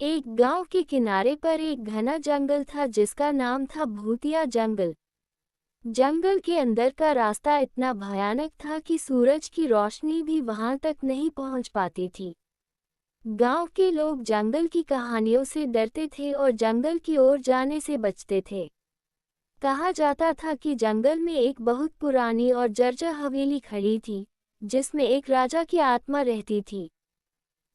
एक गांव के किनारे पर एक घना जंगल था जिसका नाम था भूतिया जंगल। जंगल के अंदर का रास्ता इतना भयानक था कि सूरज की रोशनी भी वहां तक नहीं पहुंच पाती थी। गांव के लोग जंगल की कहानियों से डरते थे और जंगल की ओर जाने से बचते थे। कहा जाता था कि जंगल में एक बहुत पुरानी और जर्जर हवेली खड़ी थी, जिसमें एक राजा की आत्मा रहती थी।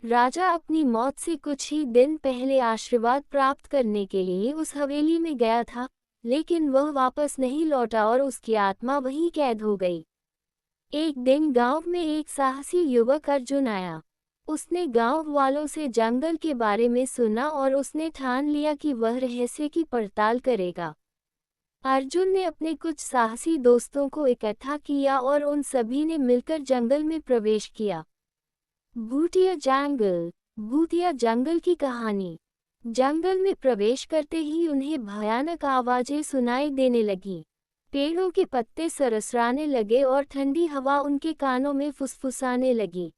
राजा अपनी मौत से कुछ ही दिन पहले आशीर्वाद प्राप्त करने के लिए उस हवेली में गया था, लेकिन वह वापस नहीं लौटा और उसकी आत्मा वहीं कैद हो गई। एक दिन गांव में एक साहसी युवक अर्जुन आया। उसने गांव वालों से जंगल के बारे में सुना और उसने ठान लिया कि वह रहस्य की पड़ताल करेगा। अर्जुन ने अपने कुछ साहसी दोस्तों को इकट्ठा किया और उन सभी ने मिलकर जंगल में प्रवेश किया। भूतिया जंगल की कहानी। जंगल में प्रवेश करते ही उन्हें भयानक आवाजें सुनाई देने लगीं। पेड़ों के पत्ते सरसराने लगे और ठंडी हवा उनके कानों में फुसफुसाने लगी।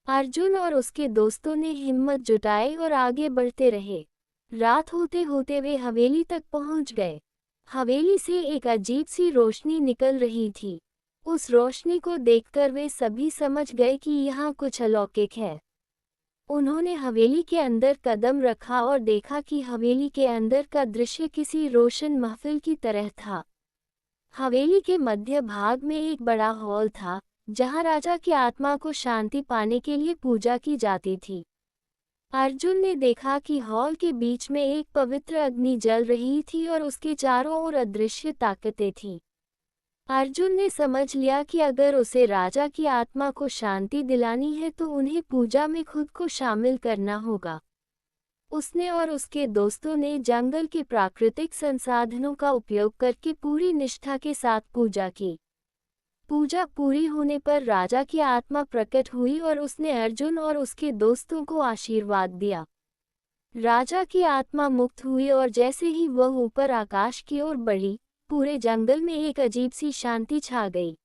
अर्जुन और उसके दोस्तों ने हिम्मत जुटाई और आगे बढ़ते रहे। रात होते होते वे हवेली तक पहुंच गए। हवेली से एक अजीब सी रोशनी निकल रही थी। उस रोशनी को देखकर वे सभी समझ गए कि यहाँ कुछ अलौकिक है। उन्होंने हवेली के अंदर कदम रखा और देखा कि हवेली के अंदर का दृश्य किसी रोशन महफिल की तरह था। हवेली के मध्य भाग में एक बड़ा हॉल था, जहाँ राजा की आत्मा को शांति पाने के लिए पूजा की जाती थी। अर्जुन ने देखा कि हॉल के बीच में एक पवित्र अग्नि जल रही थी और उसके चारों ओर अदृश्य ताकतें थीं। अर्जुन ने समझ लिया कि अगर उसे राजा की आत्मा को शांति दिलानी है तो उन्हें पूजा में खुद को शामिल करना होगा। उसने और उसके दोस्तों ने जंगल के प्राकृतिक संसाधनों का उपयोग करके पूरी निष्ठा के साथ पूजा की। पूजा पूरी होने पर राजा की आत्मा प्रकट हुई और उसने अर्जुन और उसके दोस्तों को आशीर्वाद दिया। राजा की आत्मा मुक्त हुई और जैसे ही वह ऊपर आकाश की ओर बढ़ी, पूरे जंगल में एक अजीब सी शांति छा गई।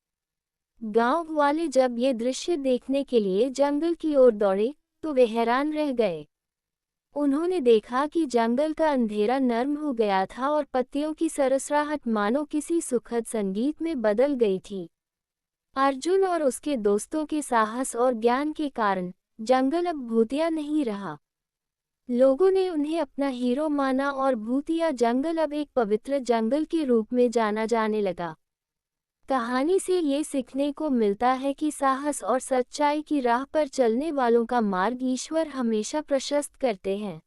गांव वाले जब ये दृश्य देखने के लिए जंगल की ओर दौड़े, तो वे हैरान रह गए। उन्होंने देखा कि जंगल का अंधेरा नर्म हो गया था और पत्तियों की सरसराहट मानो किसी सुखद संगीत में बदल गई थी। अर्जुन और उसके दोस्तों के साहस और ज्ञान के कारण जंगल अब भूतिया नहीं रहा। लोगों ने उन्हें अपना हीरो माना और भूतिया जंगल अब एक पवित्र जंगल के रूप में जाना जाने लगा। कहानी से ये सीखने को मिलता है कि साहस और सच्चाई की राह पर चलने वालों का मार्ग ईश्वर हमेशा प्रशस्त करते हैं।